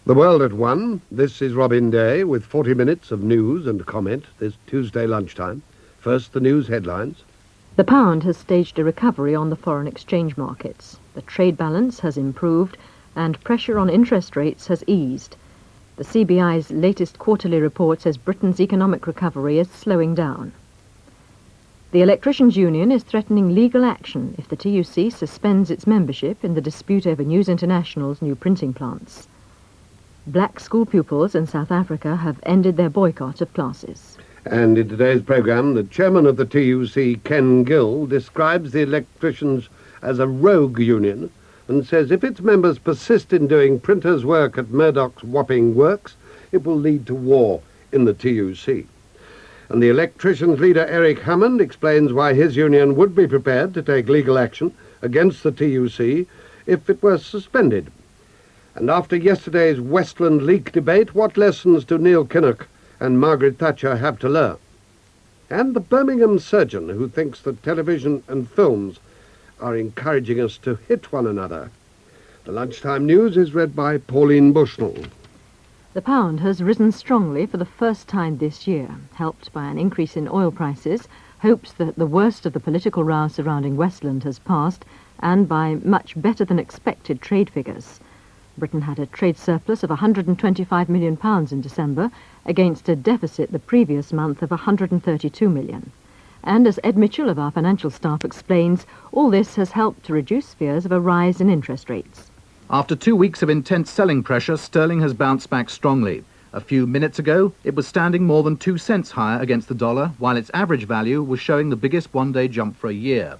The World at 1. This is Robin Day with 40 minutes of news and comment this Tuesday lunchtime. First, the news headlines. The pound has staged a recovery on the foreign exchange markets. The trade balance has improved and pressure on interest rates has eased. The CBI's latest quarterly report says Britain's economic recovery is slowing down. The Electricians' Union is threatening legal action if the TUC suspends its membership in the dispute over News International's new printing plants. Black school pupils in South Africa have ended their boycott of classes. And in today's programme, the chairman of the TUC, Ken Gill, describes the electricians as a rogue union and says if its members persist in doing printers' work at Murdoch's Wapping Works, it will lead to war in the TUC. And the electricians' leader, Eric Hammond, explains why his union would be prepared to take legal action against the TUC if it were suspended. And after yesterday's Westland leak debate, what lessons do Neil Kinnock and Margaret Thatcher have to learn? And the Birmingham surgeon who thinks that television and films are encouraging us to hit one another. The lunchtime news is read by Pauline Bushnell. The pound has risen strongly for the first time this year, helped by an increase in oil prices, hopes that the worst of the political row surrounding Westland has passed, and by much better than expected trade figures. Britain had a trade surplus of £125 million in December, against a deficit the previous month of £132 million. And as Ed Mitchell of our financial staff explains, all this has helped to reduce fears of a rise in interest rates. After 2 weeks of intense selling pressure, sterling has bounced back strongly. A few minutes ago, it was standing more than 2 cents higher against the dollar, while its average value was showing the biggest one-day jump for a year.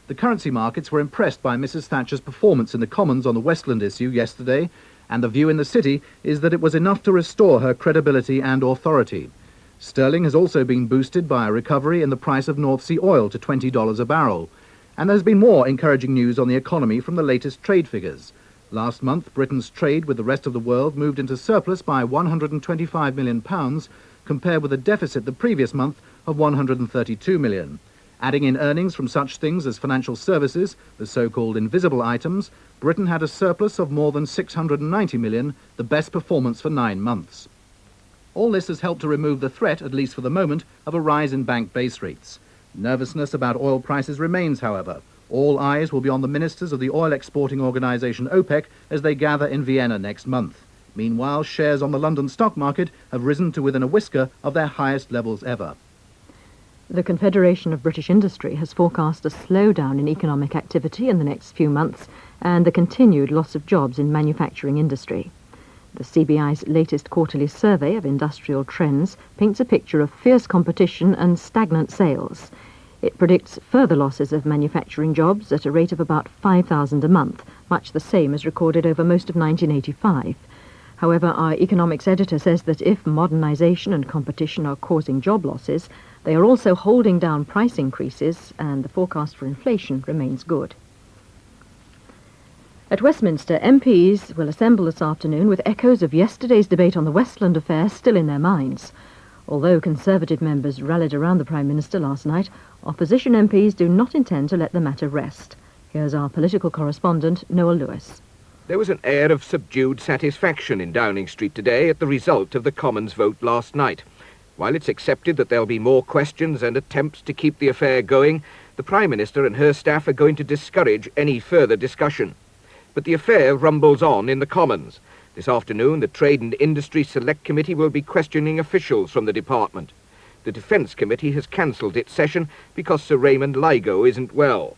The currency markets were impressed by Mrs. Thatcher's performance in the Commons on the Westland issue yesterday, and the view in the city is that it was enough to restore her credibility and authority. Sterling has also been boosted by a recovery in the price of North Sea oil to $20 a barrel. And there's been more encouraging news on the economy from the latest trade figures. Last month, Britain's trade with the rest of the world moved into surplus by £125 million, compared with a deficit the previous month of £132 million. Adding in earnings from such things as financial services, the so-called invisible items, Britain had a surplus of more than £690 million, the best performance for 9 months. All this has helped to remove the threat, at least for the moment, of a rise in bank base rates. Nervousness about oil prices remains, however. All eyes will be on the ministers of the oil exporting organisation OPEC as they gather in Vienna next month. Meanwhile, shares on the London stock market have risen to within a whisker of their highest levels ever. The Confederation of British Industry has forecast a slowdown in economic activity in the next few months and the continued loss of jobs in manufacturing industry. The CBI's latest quarterly survey of industrial trends paints a picture of fierce competition and stagnant sales. It predicts further losses of manufacturing jobs at a rate of about 5,000 a month, much the same as recorded over most of 1985. However, our economics editor says that if modernisation and competition are causing job losses, they are also holding down price increases, and the forecast for inflation remains good. At Westminster, MPs will assemble this afternoon with echoes of yesterday's debate on the Westland affair still in their minds. Although Conservative members rallied around the Prime Minister last night, opposition MPs do not intend to let the matter rest. Here's our political correspondent, Noel Lewis. There was an air of subdued satisfaction in Downing Street today at the result of the Commons vote last night. While it's accepted that there'll be more questions and attempts to keep the affair going, the Prime Minister and her staff are going to discourage any further discussion. But the affair rumbles on in the Commons. This afternoon, the Trade and Industry Select Committee will be questioning officials from the department. The Defence Committee has cancelled its session because Sir Raymond Lygo isn't well.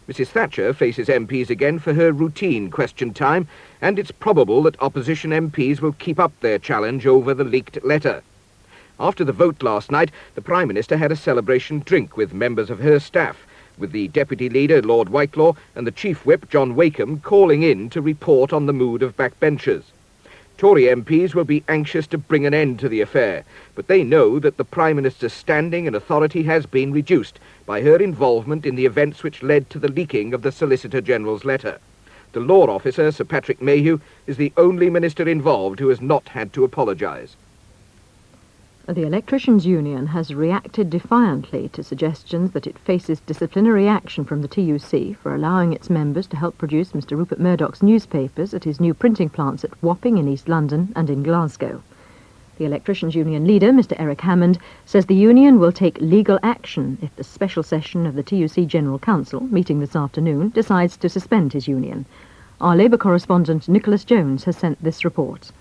Mrs. Thatcher faces MPs again for her routine question time, and it's probable that opposition MPs will keep up their challenge over the leaked letter. After the vote last night, the Prime Minister had a celebration drink with members of her staff, with the Deputy Leader, Lord Whitelaw, and the Chief Whip, John Wakeham, calling in to report on the mood of backbenchers. Tory MPs will be anxious to bring an end to the affair, but they know that the Prime Minister's standing and authority has been reduced by her involvement in the events which led to the leaking of the Solicitor General's letter. The law officer, Sir Patrick Mayhew, is the only minister involved who has not had to apologise. The Electricians' Union has reacted defiantly to suggestions that it faces disciplinary action from the TUC for allowing its members to help produce Mr. Rupert Murdoch's newspapers at his new printing plants at Wapping in East London and in Glasgow. The Electricians' Union leader, Mr. Eric Hammond, says the union will take legal action if the special session of the TUC General Council, meeting this afternoon, decides to suspend his union. Our Labour correspondent Nicholas Jones has sent this report.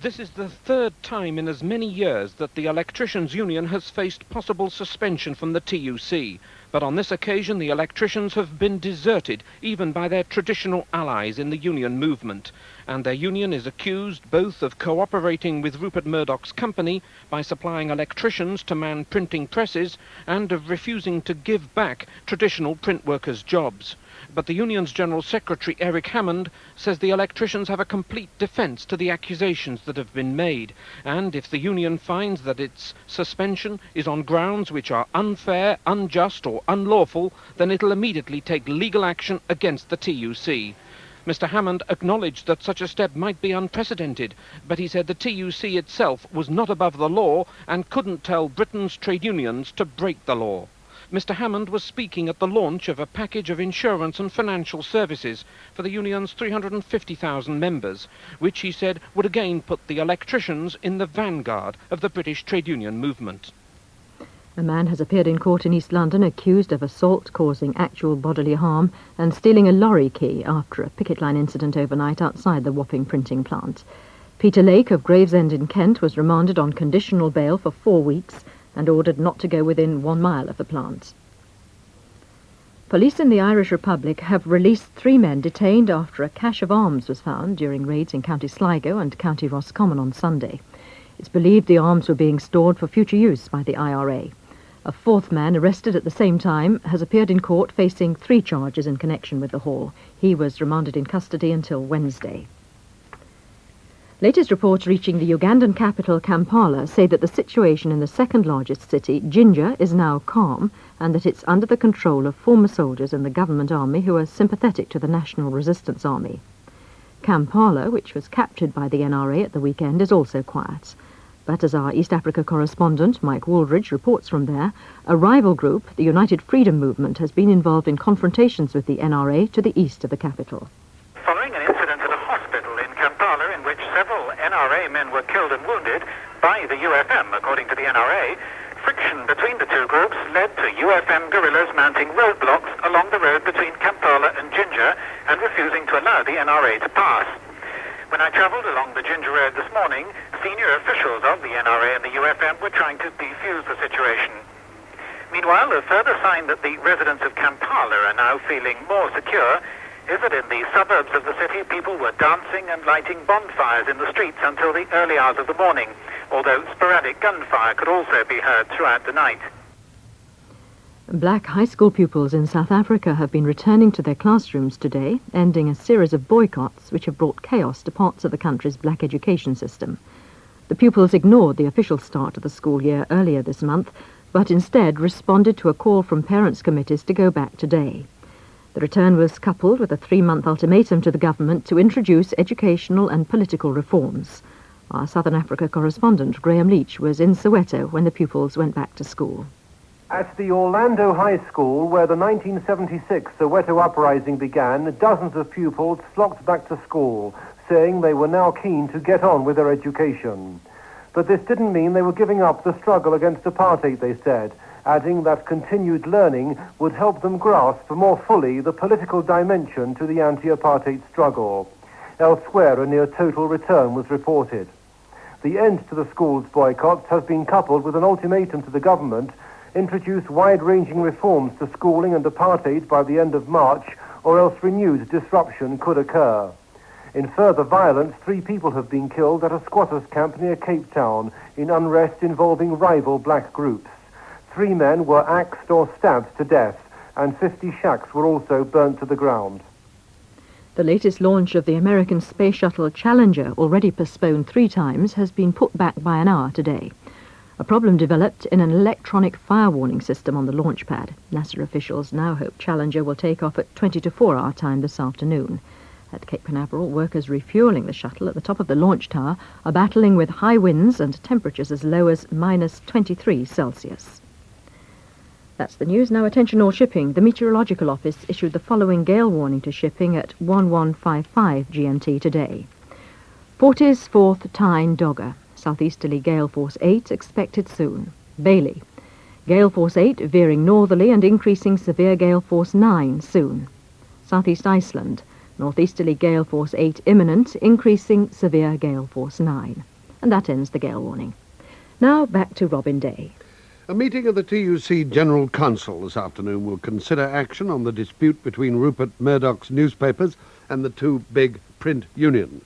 This is the third time in as many years that the Electricians' Union has faced possible suspension from the TUC. But on this occasion, the electricians have been deserted, even by their traditional allies in the union movement. And their union is accused both of cooperating with Rupert Murdoch's company by supplying electricians to man printing presses and of refusing to give back traditional print workers' jobs. But the union's General Secretary, Eric Hammond, says the electricians have a complete defence to the accusations that have been made, and if the union finds that its suspension is on grounds which are unfair, unjust or unlawful, then it'll immediately take legal action against the TUC. Mr. Hammond acknowledged that such a step might be unprecedented, but he said the TUC itself was not above the law and couldn't tell Britain's trade unions to break the law. Mr. Hammond was speaking at the launch of a package of insurance and financial services for the union's 350,000 members, which he said would again put the electricians in the vanguard of the British trade union movement. A man has appeared in court in East London accused of assault causing actual bodily harm and stealing a lorry key after a picket line incident overnight outside the Wapping printing plant. Peter Lake of Gravesend in Kent was remanded on conditional bail for 4 weeks and ordered not to go within 1 mile of the plant. Police in the Irish Republic have released 3 men detained after a cache of arms was found during raids in County Sligo and County Roscommon on Sunday. It's believed the arms were being stored for future use by the IRA. A 4th man, arrested at the same time, has appeared in court facing 3 charges in connection with the haul. He was remanded in custody until Wednesday. Latest reports reaching the Ugandan capital, Kampala, say that the situation in the second largest city, Jinja, is now calm and that it's under the control of former soldiers in the government army who are sympathetic to the National Resistance Army. Kampala, which was captured by the NRA at the weekend, is also quiet. But as our East Africa correspondent, Mike Waldridge, reports from there, a rival group, the United Freedom Movement, has been involved in confrontations with the NRA to the east of the capital. Following an incident at a hospital in Kampala in which several NRA men were killed and wounded by the UFM, according to the NRA, friction between the 2 groups led to UFM guerrillas mounting roadblocks along the road between Kampala and Jinja and refusing to allow the NRA to pass. When I travelled along the Jinja Road this morning, senior officials of the NRA and the UFM were trying to defuse the situation. Meanwhile, a further sign that the residents of Kampala are now feeling more secure is that in the suburbs of the city, people were dancing and lighting bonfires in the streets until the early hours of the morning, although sporadic gunfire could also be heard throughout the night. Black high school pupils in South Africa have been returning to their classrooms today, ending a series of boycotts which have brought chaos to parts of the country's black education system. The pupils ignored the official start of the school year earlier this month, but instead responded to a call from parents' committees to go back today. The return was coupled with a 3-month ultimatum to the government to introduce educational and political reforms. Our Southern Africa correspondent, Graham Leach, was in Soweto when the pupils went back to school. At the Orlando High School, where the 1976 Soweto uprising began, dozens of pupils flocked back to school, saying they were now keen to get on with their education. But this didn't mean they were giving up the struggle against apartheid, they said, adding that continued learning would help them grasp more fully the political dimension to the anti-apartheid struggle. Elsewhere, a near total return was reported. The end to the school's boycotts has been coupled with an ultimatum to the government: introduce wide-ranging reforms to schooling and apartheid by the end of March, or else renewed disruption could occur. In further violence, 3 people have been killed at a squatters' camp near Cape Town in unrest involving rival black groups. 3 men were axed or stabbed to death, and 50 shacks were also burnt to the ground. The latest launch of the American space shuttle Challenger, already postponed 3 times, has been put back by an hour today. A problem developed in an electronic fire warning system on the launch pad. NASA officials now hope Challenger will take off at 20 to 4 our time this afternoon. At Cape Canaveral, workers refuelling the shuttle at the top of the launch tower are battling with high winds and temperatures as low as minus 23 Celsius. That's the news. Now attention all shipping. The Meteorological Office issued the following gale warning to shipping at 1155 GMT today. Forties, Forth, Tyne, Dogger. Southeasterly gale force 8 expected soon. Bailey. Gale force 8 veering northerly and increasing severe gale force 9 soon. Southeast Iceland. Northeasterly gale force 8 imminent, increasing severe gale force 9. And that ends the gale warning. Now back to Robin Day. A meeting of the TUC General Council this afternoon will consider action on the dispute between Rupert Murdoch's newspapers and the two big print unions.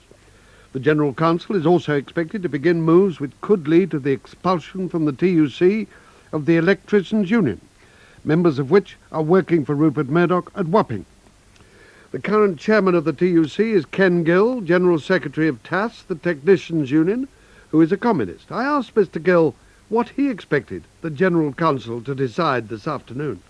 The General Council is also expected to begin moves which could lead to the expulsion from the TUC of the Electricians' Union, members of which are working for Rupert Murdoch at Wapping. The current chairman of the TUC is Ken Gill, General Secretary of TAS, the Technicians' Union, who is a communist. I asked Mr. Gill what he expected the General Council to decide this afternoon.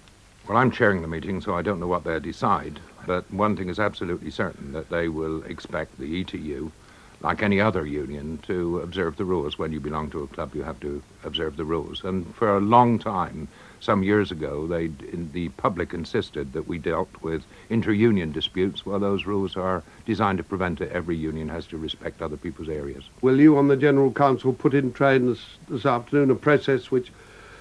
Well, I'm chairing the meeting, so I don't know what they'll decide. But one thing is absolutely certain, that they will expect the ETU, like any other union, to observe the rules. When you belong to a club, you have to observe the rules. And for a long time, some years ago, the public insisted that we dealt with inter-union disputes. Well, those rules are designed to prevent it. Every union has to respect other people's areas. Will you, on the General Council, put in train this afternoon a process which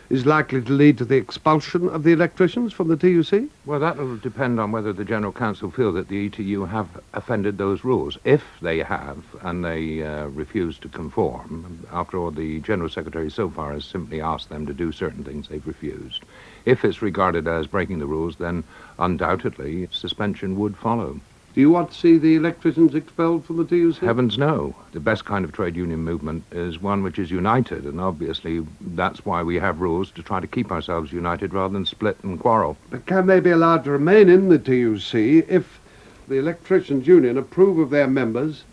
is likely to lead to the expulsion of the electricians from the TUC? Well, that will depend on whether the General Council feel that the ETU have offended those rules. If they have, and they refuse to conform, after all, the General Secretary so far has simply asked them to do certain things they've refused. If it's regarded as breaking the rules, then undoubtedly suspension would follow. Do you want to see the electricians expelled from the TUC? Heavens no. The best kind of trade union movement is one which is united, and obviously that's why we have rules, to try to keep ourselves united rather than split and quarrel. But can they be allowed to remain in the TUC if the Electricians' Union approve of their members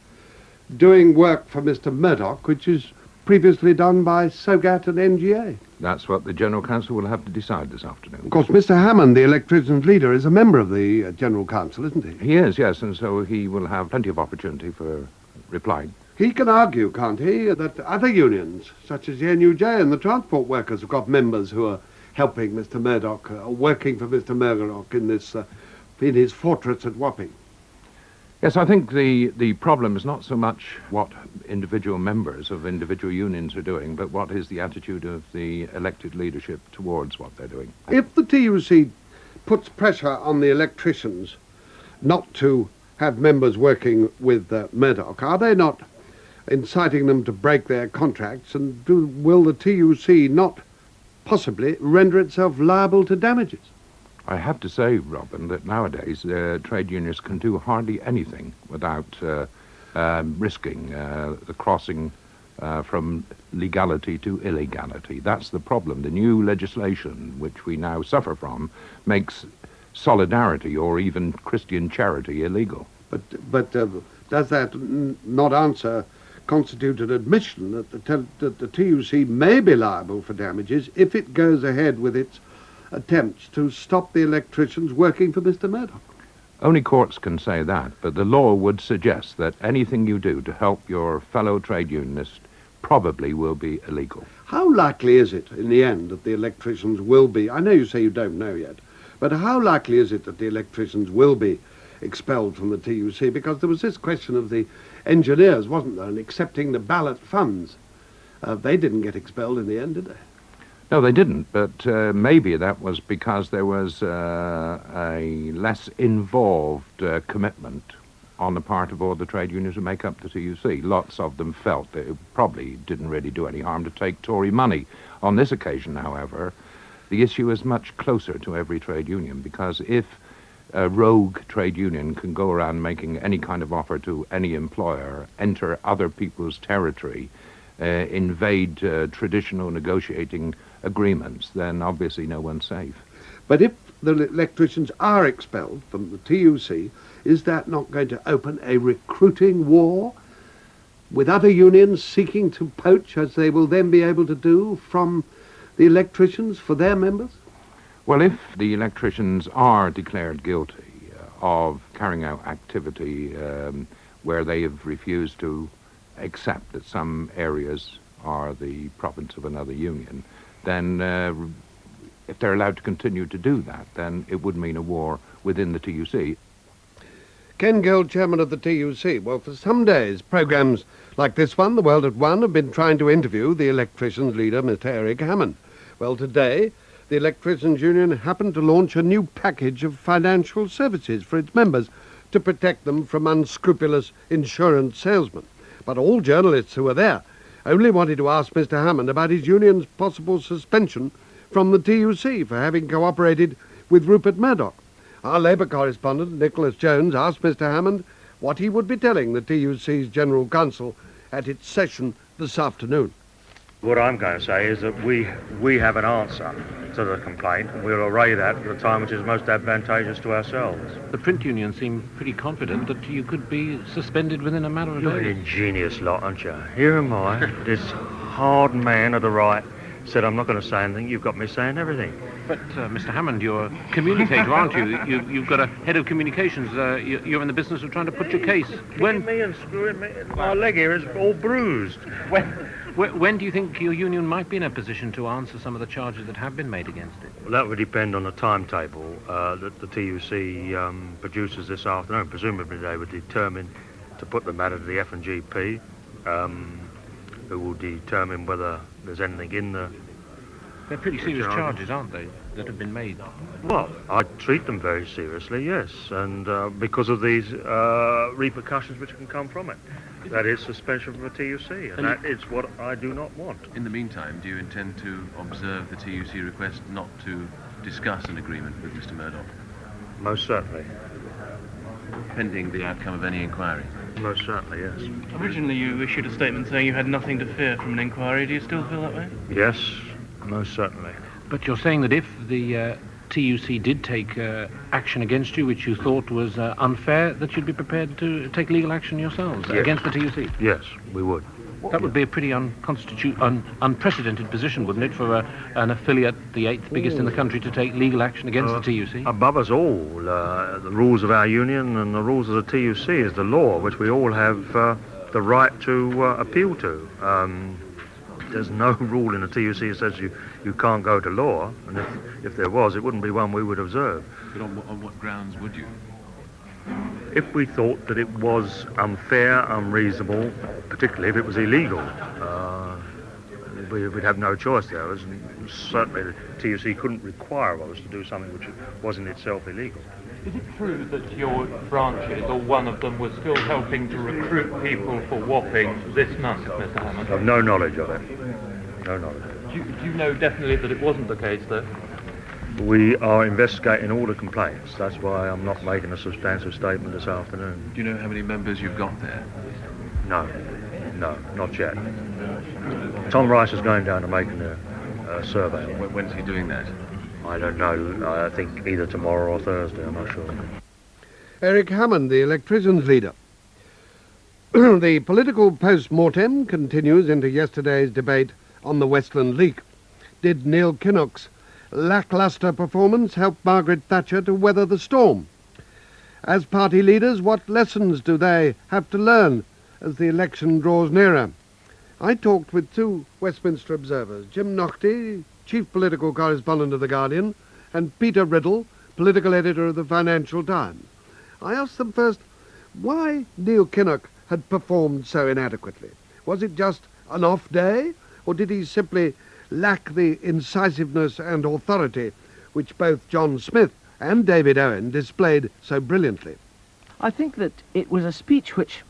doing work for Mr. Murdoch, which is previously done by SOGAT and NGA? That's what the General Council will have to decide this afternoon. Of course, Mr. Hammond, the electricians' leader, is a member of the General Council, isn't he? He is, yes, and so he will have plenty of opportunity for replying. He can argue, can't he, that other unions, such as the NUJ and the transport workers, have got members who are helping Mr. Murdoch, working for Mr. Murdoch in his fortress at Wapping. Yes, I think the problem is not so much what individual members of individual unions are doing, but what is the attitude of the elected leadership towards what they're doing. If the TUC puts pressure on the electricians not to have members working with Murdoch, are they not inciting them to break their contracts, and will the TUC not possibly render itself liable to damages? I have to say, Robin, that nowadays trade unions can do hardly anything without risking the crossing from legality to illegality. That's the problem. The new legislation, which we now suffer from, makes solidarity or even Christian charity illegal. But does that not constitute an admission that the TUC may be liable for damages if it goes ahead with its attempts to stop the electricians working for Mr. Murdoch? Only courts can say that, but the law would suggest that anything you do to help your fellow trade unionist probably will be illegal. How likely is it, in the end, that the electricians will be, I know you say you don't know yet, but how likely is it that the electricians will be expelled from the TUC? Because there was this question of the engineers, wasn't there, and accepting the ballot funds. They didn't get expelled in the end, did they? No, they didn't, but maybe that was because there was a less involved commitment on the part of all the trade unions who make up the TUC. Lots of them felt that it probably didn't really do any harm to take Tory money. On this occasion, however, the issue is much closer to every trade union, because if a rogue trade union can go around making any kind of offer to any employer, enter other people's territory, invade traditional negotiating agreements, then obviously no one's safe. But if the electricians are expelled from the TUC, is that not going to open a recruiting war with other unions seeking to poach, as they will then be able to do, from the electricians for their members? Well, if the electricians are declared guilty of carrying out activity where they have refused to accept that some areas are the province of another union, then if they're allowed to continue to do that, then it would mean a war within the TUC. Ken Gill, chairman of the TUC. Well, for some days, programmes like this one, The World at One, have been trying to interview the electricians' leader, Mr. Eric Hammond. Well, today, the Electricians' Union happened to launch a new package of financial services for its members to protect them from unscrupulous insurance salesmen. But all journalists who were there only wanted to ask Mr. Hammond about his union's possible suspension from the TUC for having cooperated with Rupert Murdoch. Our Labour correspondent, Nicholas Jones, asked Mr. Hammond what he would be telling the TUC's General Council at its session this afternoon. What I'm going to say is that we have an answer to the complaint, and we'll array that at the time which is most advantageous to ourselves. The print union seemed pretty confident that you could be suspended within a matter of You're an days. ingenious lot, aren't you? Here am I, this hard man of the right, said I'm not going to say anything, you've got me saying everything. But, Mr. Hammond, you're a communicator, aren't you? You've got a head of communications. You're in the business of trying to put your case. Kicking me and screwing me, my leg here is all bruised. When do you think your union might be in a position to answer some of the charges that have been made against it? Well, that would depend on the timetable that the TUC produces this afternoon. Presumably they would determine to put the matter to the F&GP, who will determine whether there's anything in the... They're pretty serious charges, aren't they, that have been made? Well, I treat them very seriously, yes, and because of these repercussions which can come from it. That is suspension from the TUC, and that is what I do not want. In the meantime, do you intend to observe the TUC request not to discuss an agreement with Mr. Murdoch? Most certainly. Pending the outcome of any inquiry? Most certainly, yes. Originally you issued a statement saying you had nothing to fear from an inquiry. Do you still feel that way? Yes, most certainly. But you're saying that if the TUC did take action against you, which you thought was unfair, that you'd be prepared to take legal action yourselves against the TUC? Yes, we would. That would be a pretty unprecedented position, wouldn't it, for an affiliate, the 8th biggest in the country, to take legal action against the TUC? Above us all, the rules of our union and the rules of the TUC is the law, which we all have the right to appeal to. There's no rule in the TUC that says you can't go to law, and if there was, it wouldn't be one we would observe. But on what grounds would you? If we thought that it was unfair, unreasonable, particularly if it was illegal, we'd have no choice there. And certainly the TUC couldn't require us to do something which was in itself illegal. Is it true that your branches, or one of them, was still helping to recruit people for Wapping this month, Mr. Hammond? I have no knowledge of it. No knowledge. Do you know definitely that it wasn't the case, though? We are investigating all the complaints. That's why I'm not making a substantive statement this afternoon. Do you know how many members you've got there? No, not yet. Tom Rice is going down to making a survey. When's he doing that? I don't know. I think either tomorrow or Thursday, I'm not sure. Eric Hammond, the electricians' leader. The political post-mortem continues into yesterday's debate on the Westland leak. Did Neil Kinnock's lacklustre performance help Margaret Thatcher to weather the storm? As party leaders, what lessons do they have to learn as the election draws nearer? I talked with two Westminster observers, Jim Naughtie, chief political correspondent of The Guardian, and Peter Riddle, political editor of the Financial Times. I asked them first why Neil Kinnock had performed so inadequately. Was it just an off day, or did he simply lack the incisiveness and authority which both John Smith and David Owen displayed so brilliantly? I think that it was a speech which,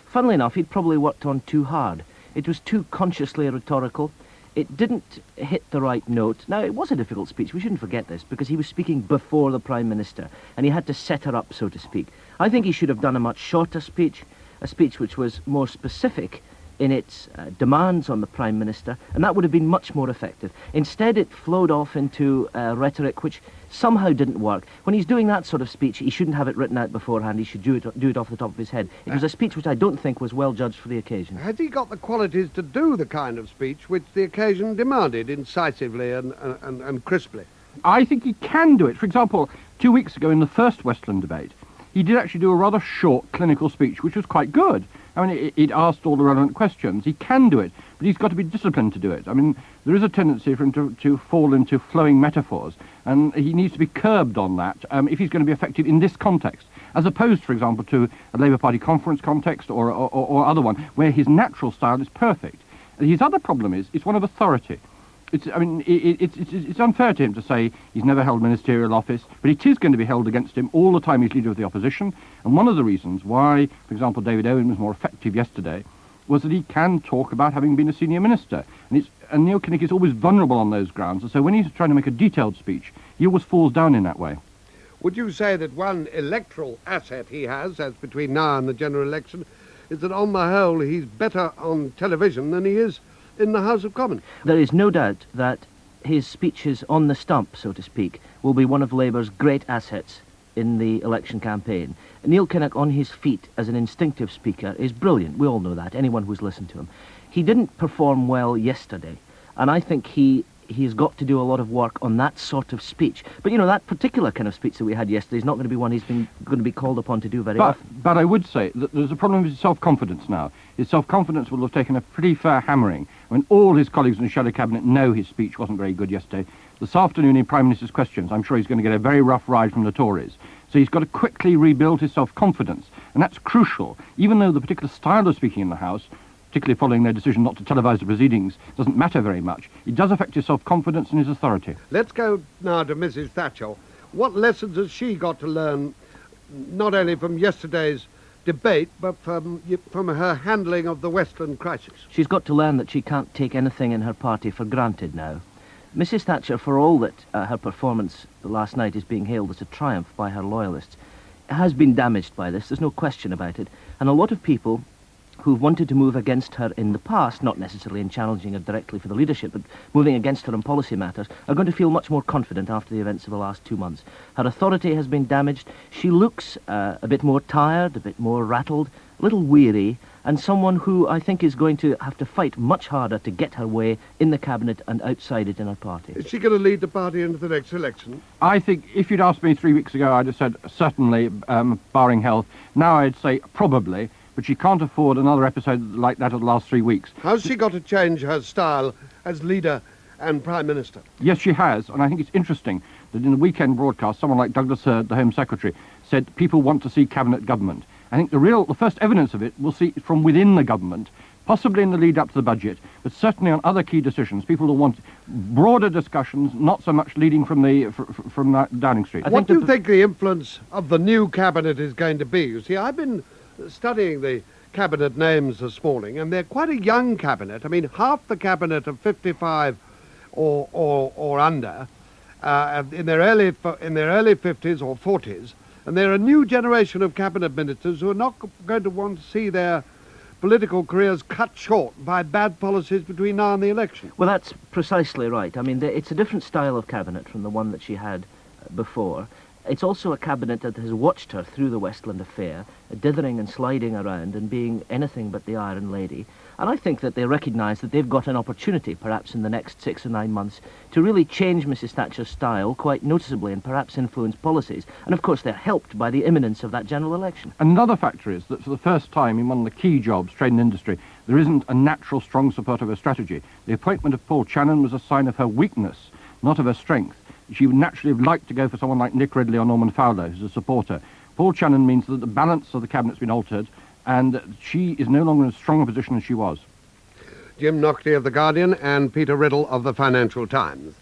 funnily enough, he'd probably worked on too hard. It was too consciously rhetorical. It didn't hit the right note. Now, it was a difficult speech. We shouldn't forget this, because he was speaking before the Prime Minister, and he had to set her up, so to speak. I think he should have done a much shorter speech, a speech which was more specific in its demands on the Prime Minister, and that would have been much more effective. Instead, it flowed off into rhetoric which somehow didn't work. When he's doing that sort of speech, he shouldn't have it written out beforehand. He should do it off the top of his head. It was a speech which I don't think was well judged for the occasion. Has he got the qualities to do the kind of speech which the occasion demanded, incisively and crisply? I think he can do it. For example, 2 weeks ago in the first Westland debate, he did actually do a rather short clinical speech, which was quite good. I mean, it asked all the relevant questions. He can do it, but he's got to be disciplined to do it. I mean, there is a tendency for him to fall into flowing metaphors, and he needs to be curbed on that if he's going to be effective in this context, as opposed, for example, to a Labour Party conference context or other one, where his natural style is perfect. His other problem is it's one of authority. It's unfair to him to say he's never held ministerial office, but it is going to be held against him all the time he's leader of the opposition. And one of the reasons why, for example, David Owen was more effective yesterday was that he can talk about having been a senior minister. And Neil Kinnock is always vulnerable on those grounds, and so when he's trying to make a detailed speech, he always falls down in that way. Would you say that one electoral asset he has, as between now and the general election, is that on the whole he's better on television than he is in the House of Commons? There is no doubt that his speeches on the stump, so to speak, will be one of Labour's great assets in the election campaign. Neil Kinnock on his feet as an instinctive speaker is brilliant. We all know that, anyone who's listened to him. He didn't perform well yesterday, and I think he's got to do a lot of work on that sort of speech. But, you know, that particular kind of speech that we had yesterday is not going to be one he's going to be called upon to do very often. But I would say that there's a problem with his self-confidence now. His self-confidence will have taken a pretty fair hammering when all his colleagues in the Shadow Cabinet know his speech wasn't very good yesterday. This afternoon in Prime Minister's questions, I'm sure he's going to get a very rough ride from the Tories. So he's got to quickly rebuild his self-confidence, and that's crucial, even though the particular style of speaking in the House, particularly following their decision not to televise the proceedings, doesn't matter very much. It does affect his self-confidence and his authority. Let's go now to Mrs. Thatcher. What lessons has she got to learn, not only from yesterday's debate, but from her handling of the Westland crisis? She's got to learn that she can't take anything in her party for granted now. Mrs. Thatcher, for all that her performance last night is being hailed as a triumph by her loyalists, has been damaged by this, there's no question about it, and a lot of people who've wanted to move against her in the past, not necessarily in challenging her directly for the leadership, but moving against her on policy matters, are going to feel much more confident after the events of the last 2 months. Her authority has been damaged. She looks a bit more tired, a bit more rattled, a little weary, and someone who I think is going to have to fight much harder to get her way in the Cabinet and outside it in her party. Is she going to lead the party into the next election? I think if you'd asked me 3 weeks ago, I'd have said certainly, barring health. Now I'd say probably, but she can't afford another episode like that of the last 3 weeks. How's she got to change her style as leader and Prime Minister? Yes, she has, and I think it's interesting that in the weekend broadcast, someone like Douglas Hurd, the Home Secretary, said people want to see cabinet government. I think the first evidence of it we'll see from within the government, possibly in the lead up to the budget, but certainly on other key decisions. People will want broader discussions, not so much leading from Downing Street. What do you think the influence of the new cabinet is going to be? You see, I've been studying the cabinet names this morning, and they're quite a young cabinet. I mean, half the cabinet of 55 or under, in their early 50s or 40s, and they're a new generation of cabinet ministers who are not going to want to see their political careers cut short by bad policies between now and the election. Well, that's precisely right. I mean, it's a different style of cabinet from the one that she had before. It's also a cabinet that has watched her through the Westland affair, dithering and sliding around and being anything but the Iron Lady. And I think that they recognise that they've got an opportunity, perhaps in the next 6 or 9 months, to really change Mrs. Thatcher's style quite noticeably and perhaps influence policies. And of course they're helped by the imminence of that general election. Another factor is that for the first time in one of the key jobs, trade and industry, there isn't a natural strong support of her strategy. The appointment of Paul Channon was a sign of her weakness, not of her strength. She would naturally have liked to go for someone like Nick Ridley or Norman Fowler, who's a supporter. Paul Channon means that the balance of the cabinet's been altered, and she is no longer in as strong a position as she was. Jim Naughtie of The Guardian and Peter Riddle of The Financial Times.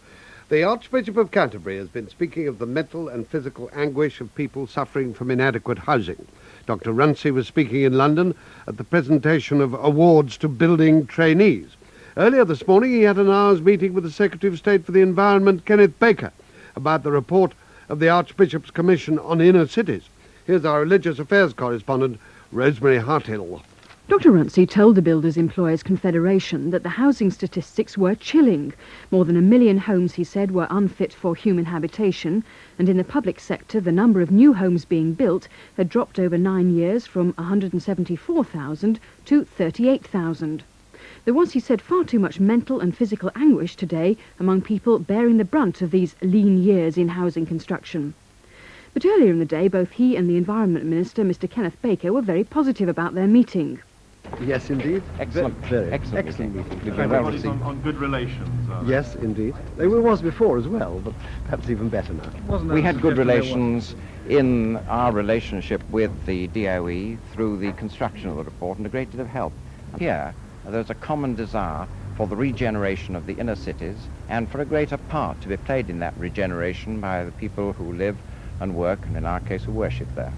The Archbishop of Canterbury has been speaking of the mental and physical anguish of people suffering from inadequate housing. Dr. Runcie was speaking in London at the presentation of awards to building trainees. Earlier this morning he had an hour's meeting with the Secretary of State for the Environment, Kenneth Baker, about the report of the Archbishop's Commission on Inner Cities. Here's our religious affairs correspondent, Rosemary Harthill. Dr. Runcie told the Builders Employers Confederation that the housing statistics were chilling. More than 1 million homes, he said, were unfit for human habitation, and in the public sector the number of new homes being built had dropped over 9 years from 174,000 to 38,000. There was, he said, far too much mental and physical anguish today among people bearing the brunt of these lean years in housing construction. But earlier in the day, both he and the Environment Minister, Mr. Kenneth Baker, were very positive about their meeting. Yes, indeed. Excellent. Very Excellent meeting. Everybody's on good relations. Yes, indeed. They was before as well, but perhaps even better now. We had good relations in our relationship with the DOE through the construction of the report, and a great deal of help. Here, there's a common desire for the regeneration of the inner cities, and for a greater part to be played in that regeneration by the people who live and work, and in our case, who worship there.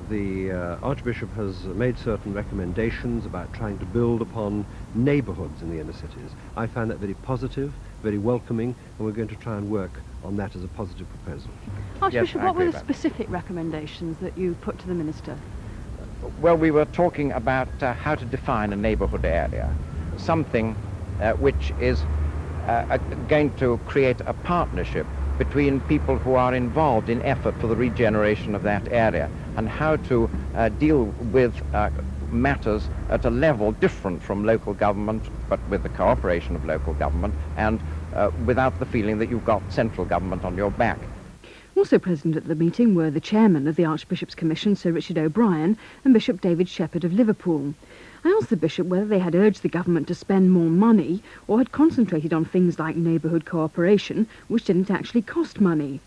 The Archbishop has made certain recommendations about trying to build upon neighbourhoods in the inner cities. I find that very positive, very welcoming, and we're going to try and work on that as a positive proposal. Archbishop, Yes, what were the specific recommendations that you put to the Minister? Well, we were talking about how to define a neighbourhood area, something which is going to create a partnership between people who are involved in effort for the regeneration of that area, and how to deal with matters at a level different from local government, but with the cooperation of local government, and without the feeling that you've got central government on your back. Also present at the meeting were the chairman of the Archbishop's Commission, Sir Richard O'Brien, and Bishop David Shepherd of Liverpool. I asked the bishop whether they had urged the government to spend more money or had concentrated on things like neighbourhood cooperation, which didn't actually cost money.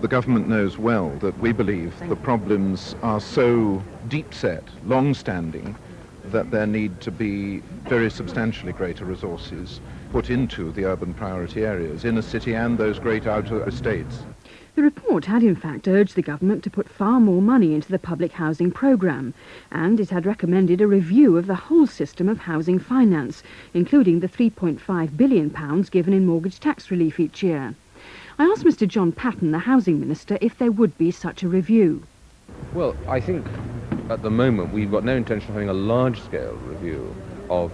The government knows well that we believe the problems are so deep-set, long-standing, that there need to be very substantially greater resources put into the urban priority areas, inner city and those great outer estates. The report had in fact urged the government to put far more money into the public housing programme, and it had recommended a review of the whole system of housing finance, including the £3.5 billion given in mortgage tax relief each year. I asked Mr John Patton, the Housing Minister, if there would be such a review. Well, I think at the moment we've got no intention of having a large-scale review of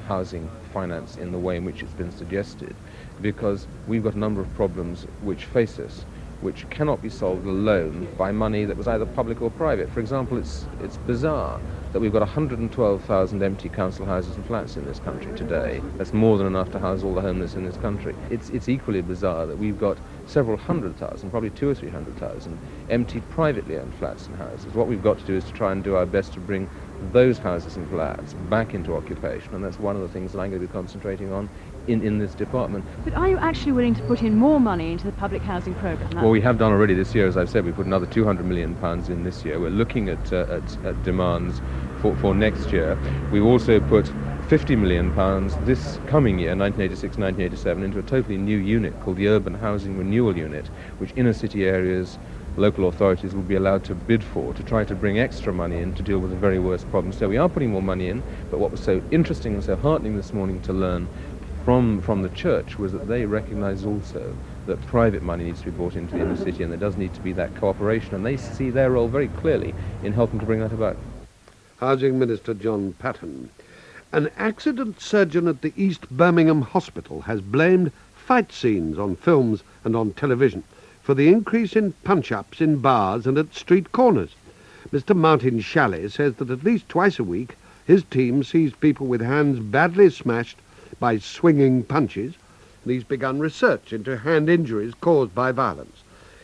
housing finance in the way in which it's been suggested, because we've got a number of problems which face us, which cannot be solved alone by money that was either public or private. For example, it's bizarre that we've got 112,000 empty council houses and flats in this country today. That's more than enough to house all the homeless in this country. It's equally bizarre that we've got several hundred thousand, probably 200,000 or 300,000, empty privately owned flats and houses. What we've got to do is to try and do our best to bring those houses and flats back into occupation, and that's one of the things that I'm going to be concentrating on in this department. But are you actually willing to put in more money into the public housing programme? Well, we have done already this year, as I've said. We put another £200 million in this year. We're looking at demands for next year. We've also put £50 million this coming year, 1986-1987, into a totally new unit called the Urban Housing Renewal Unit, which inner city areas, local authorities will be allowed to bid for, to try to bring extra money in to deal with the very worst problems. So we are putting more money in, but what was so interesting and so heartening this morning to learn from the church was that they recognise also that private money needs to be brought into the inner city, and there does need to be that cooperation, and they see their role very clearly in helping to bring that about. Housing Minister John Patton. An accident surgeon at the East Birmingham Hospital has blamed fight scenes on films and on television for the increase in punch-ups in bars and at street corners. Mr Martin Shalley says that at least twice a week his team sees people with hands badly smashed by swinging punches, and he's begun research into hand injuries caused by violence.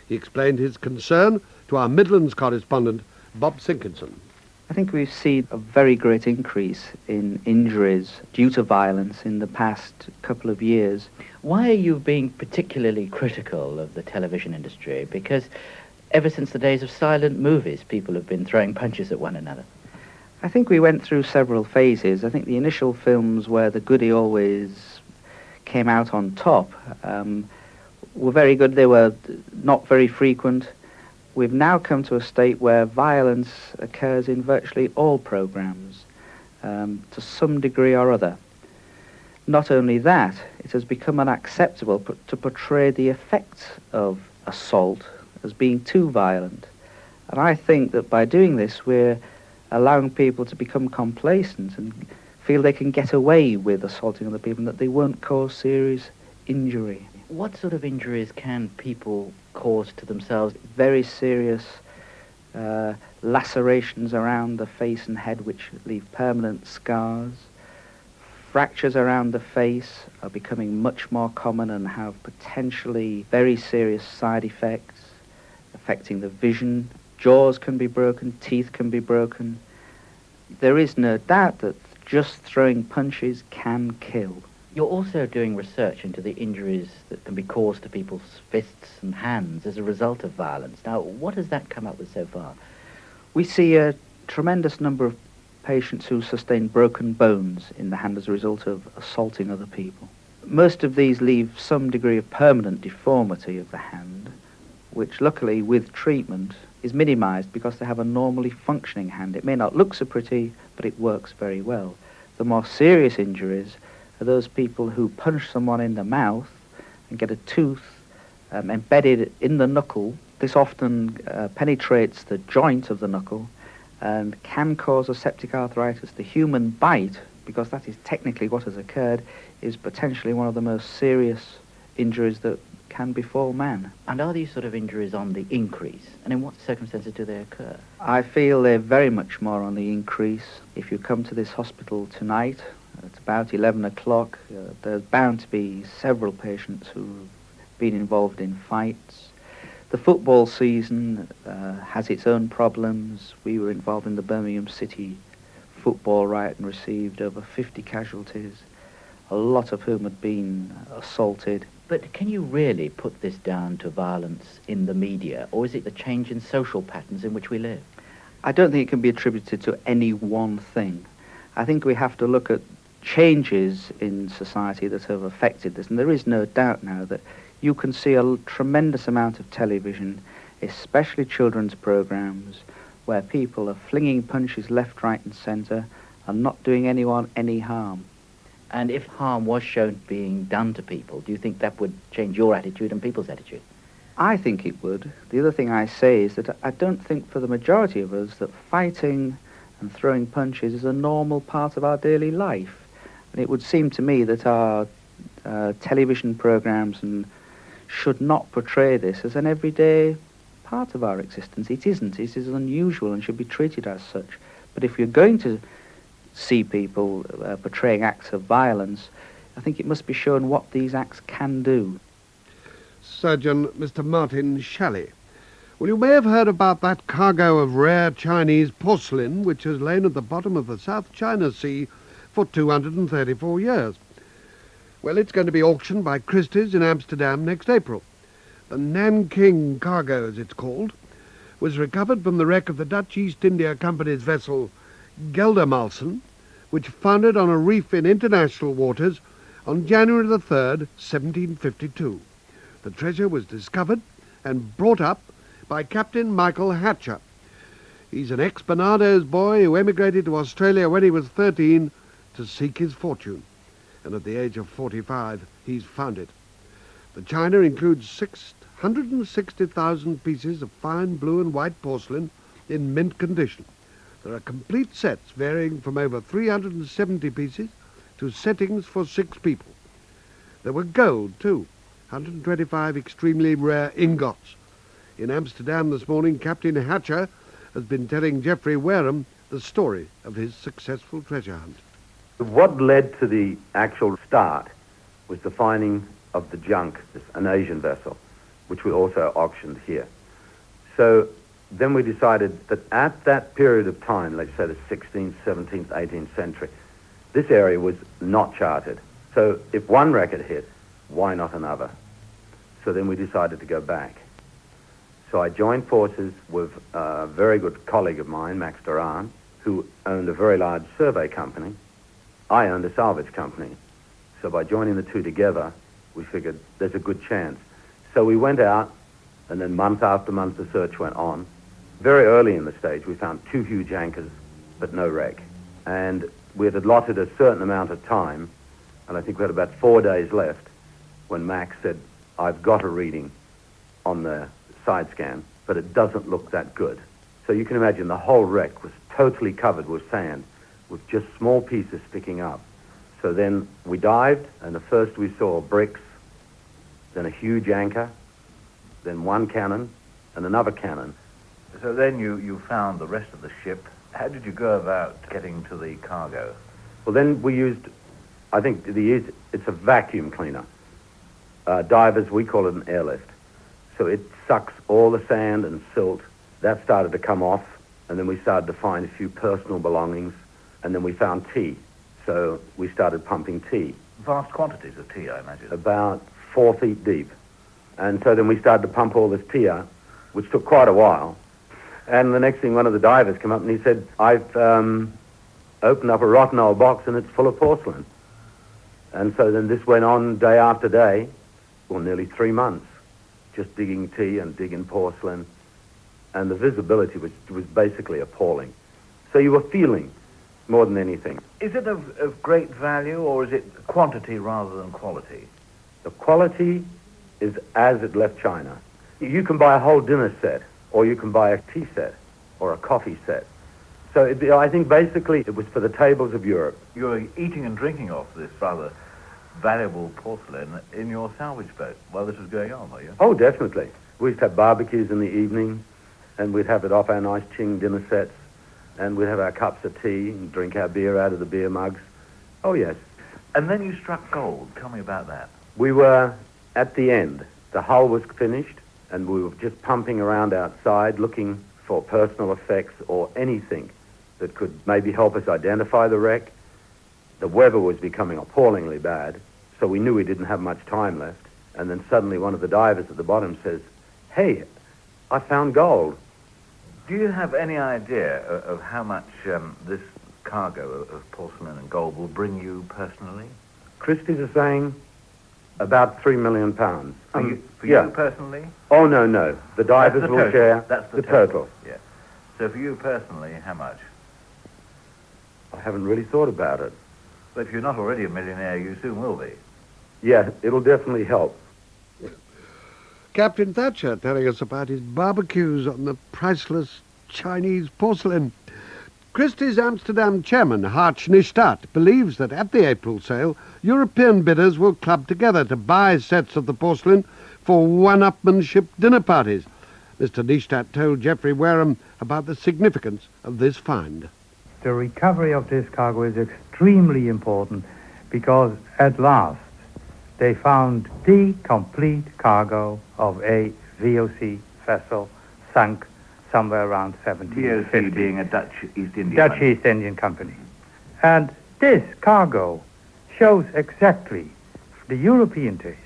He explained his concern to our Midlands correspondent, Bob Sinkinson. I think we've seen a very great increase in injuries due to violence in the past couple of years. Why are you being particularly critical of the television industry? Because ever since the days of silent movies, people have been throwing punches at one another. I think we went through several phases. I think the initial films where the goodie always came out on top were very good. They were not very frequent. We've now come to a state where violence occurs in virtually all programmes, to some degree or other. Not only that, it has become unacceptable to portray the effects of assault as being too violent. And I think that by doing this, we're allowing people to become complacent and feel they can get away with assaulting other people and that they won't cause serious injury. What sort of injuries can people cause to themselves? Very serious lacerations around the face and head which leave permanent scars. Fractures around the face are becoming much more common and have potentially very serious side effects. affecting the vision. Jaws can be broken, teeth can be broken. There is no doubt that just throwing punches can kill. You're also doing research into the injuries that can be caused to people's fists and hands as a result of violence. Now, what has that come up with so far? We see a tremendous number of patients who sustain broken bones in the hand as a result of assaulting other people. Most of these leave some degree of permanent deformity of the hand, which luckily with treatment is minimized because they have a normally functioning hand. It may not look so pretty, but it works very well. The more serious injuries are those people who punch someone in the mouth and get a tooth embedded in the knuckle. This often penetrates the joint of the knuckle and can cause a septic arthritis. The human bite, because that is technically what has occurred, is potentially one of the most serious injuries that can befall man. And are these sort of injuries on the increase? And in what circumstances do they occur? I feel they're very much more on the increase. If you come to this hospital tonight, at about 11 o'clock, there's bound to be several patients who've been involved in fights. The football season has its own problems. We were involved in the Birmingham City football riot and received over 50 casualties, a lot of whom had been assaulted. But can you really put this down to violence in the media, or is it the change in social patterns in which we live? I don't think it can be attributed to any one thing. I think we have to look at changes in society that have affected this, and there is no doubt now that you can see a tremendous amount of television, especially children's programs, where people are flinging punches left, right and centre and not doing anyone any harm. And if harm was shown being done to people, do you think that would change your attitude and people's attitude? I think it would. The other thing I say is that I don't think for the majority of us that fighting and throwing punches is a normal part of our daily life. And it would seem to me that our television programs should not portray this as an everyday part of our existence. It isn't. It is unusual and should be treated as such. But if you're going to see people portraying acts of violence, I think it must be shown what these acts can do. Surgeon Mr. Martin Shalley. Well, you may have heard about that cargo of rare Chinese porcelain which has lain at the bottom of the South China Sea for 234 years. Well, it's going to be auctioned by Christie's in Amsterdam next April. The Nanking cargo, as it's called, was recovered from the wreck of the Dutch East India Company's vessel Geldermalsen, which foundered on a reef in international waters on January the 3rd, 1752. The treasure was discovered and brought up by Captain Michael Hatcher. He's an ex-Barnardo's boy who emigrated to Australia when he was 13 to seek his fortune. And at the age of 45, he's found it. The china includes 660,000 pieces of fine blue and white porcelain in mint condition. There are complete sets varying from over 370 pieces to settings for 6 people. There were gold, too, 125 extremely rare ingots. In Amsterdam this morning, Captain Hatcher has been telling Geoffrey Wareham the story of his successful treasure hunt. What led to the actual start was the finding of the junk, an Asian vessel, which we also auctioned here. So then we decided that at that period of time, let's say the 16th, 17th, 18th century, this area was not charted. So if one wreck had hit, why not another? So then we decided to go back. So I joined forces with a very good colleague of mine, Max Duran, who owned a very large survey company. I owned a salvage company. So by joining the two together, we figured there's a good chance. So we went out, and then month after month the search went on. Very early in the stage, we found 2 huge anchors, but no wreck. And we had allotted a certain amount of time, and I think we had about 4 days left, when Max said, I've got a reading on the side scan, but it doesn't look that good. So you can imagine the whole wreck was totally covered with sand, with just small pieces sticking up. So then we dived, and the first we saw bricks, then a huge anchor, then one cannon, and another cannon. So then you found the rest of the ship. How did you go about getting to the cargo? Well, then we used, I think it's a vacuum cleaner. Divers, we call it an airlift. So it sucks all the sand and silt. That started to come off, and then we started to find a few personal belongings, and then we found tea. So we started pumping tea. Vast quantities of tea, I imagine. About 4 feet deep. And so then we started to pump all this tea out, which took quite a while. And the next thing, one of the divers came up and he said, I've opened up a rotten old box and it's full of porcelain. And so then this went on day after day, well, nearly 3 months, just digging tea and digging porcelain. And the visibility was basically appalling. So you were feeling more than anything. Is it of great value, or is it quantity rather than quality? The quality is as it left China. You can buy a whole dinner set, or you can buy a tea set, or a coffee set. So I think basically it was for the tables of Europe. You're eating and drinking off this rather valuable porcelain in your salvage boat while this was going on, were you? Oh, definitely. We used to have barbecues in the evening, and we'd have it off our nice Qing dinner sets, and we'd have our cups of tea and drink our beer out of the beer mugs. Oh, yes. And then you struck gold. Tell me about that. We were at the end. The hull was finished, and we were just pumping around outside looking for personal effects or anything that could maybe help us identify the wreck. The weather was becoming appallingly bad, so we knew we didn't have much time left. And then suddenly one of the divers at the bottom says, "Hey, I found gold." Do you have any idea of how much this cargo of porcelain and gold will bring you personally? Christie's are saying about £3 million. For you personally? Oh, no. The divers That's the will total. share That's the total. Yeah. So for you personally, how much? I haven't really thought about it. But if you're not already a millionaire, you soon will be. Yeah, it'll definitely help. Captain Thatcher telling us about his barbecues on the priceless Chinese porcelain. Christie's Amsterdam chairman, Hart Schnistad, believes that at the April sale, European bidders will club together to buy sets of the porcelain for one-upmanship dinner parties. Mr. Schnistad told Geoffrey Wareham about the significance of this find. The recovery of this cargo is extremely important because at last they found the complete cargo of a VOC vessel sunk somewhere around 1750. VOC being a Dutch East Indian Dutch East Indian Company. And this cargo shows exactly the European taste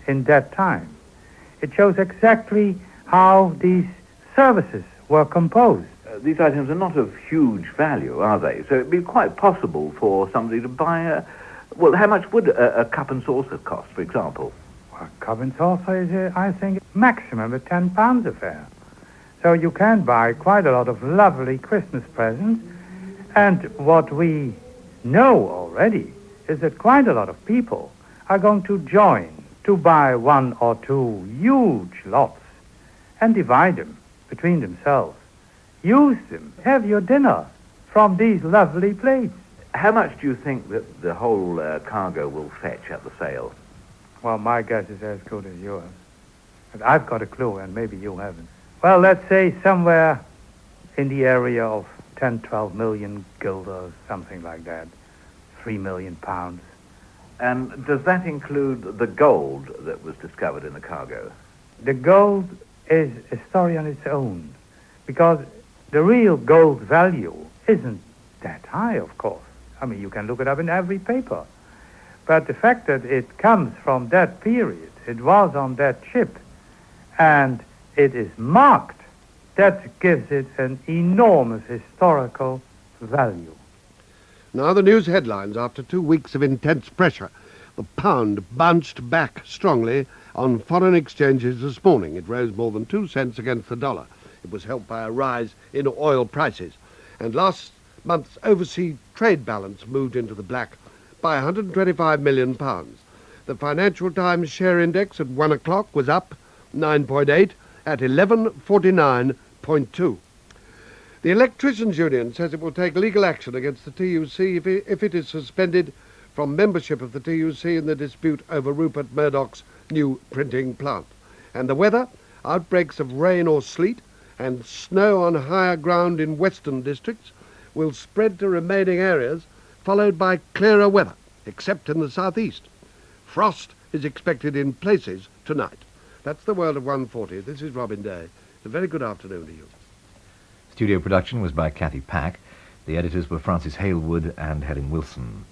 in that time. It shows exactly how these services were composed. These items are not of huge value, are they? So it'd be quite possible for somebody to buy a... Well, how much would a cup and saucer cost, for example? Well, a cup and saucer is, I think, maximum a £10 affair. So you can buy quite a lot of lovely Christmas presents. And what we know already is that quite a lot of people are going to join to buy 1 or 2 huge lots and divide them between themselves. Use them. Have your dinner from these lovely plates. How much do you think that the whole cargo will fetch at the sale? Well, my guess is as good as yours. But I've got a clue, and maybe you haven't. Well, let's say somewhere in the area of 10, 12 million guilders, something like that. 3 million pounds. And does that include the gold that was discovered in the cargo? The gold is a story on its own, because the real gold value isn't that high, of course. I mean, you can look it up in every paper. But the fact that it comes from that period, it was on that ship, and it is marked, that gives it an enormous historical value. Now the news headlines. After 2 weeks of intense pressure, the pound bounced back strongly on foreign exchanges this morning. It rose more than 2 cents against the dollar. It was helped by a rise in oil prices. And last month's overseas trade balance moved into the black by £125 million. The Financial Times share index at 1 o'clock was up 9.8 at 1149.2. The Electricians' Union says it will take legal action against the TUC if it is suspended from membership of the TUC in the dispute over Rupert Murdoch's new printing plant. And the weather, outbreaks of rain or sleet and snow on higher ground in western districts will spread to remaining areas, followed by clearer weather, except in the southeast. Frost is expected in places tonight. That's the world of 140. This is Robin Day. A very good afternoon to you. Studio production was by Kathy Pack. The editors were Francis Halewood and Helen Wilson.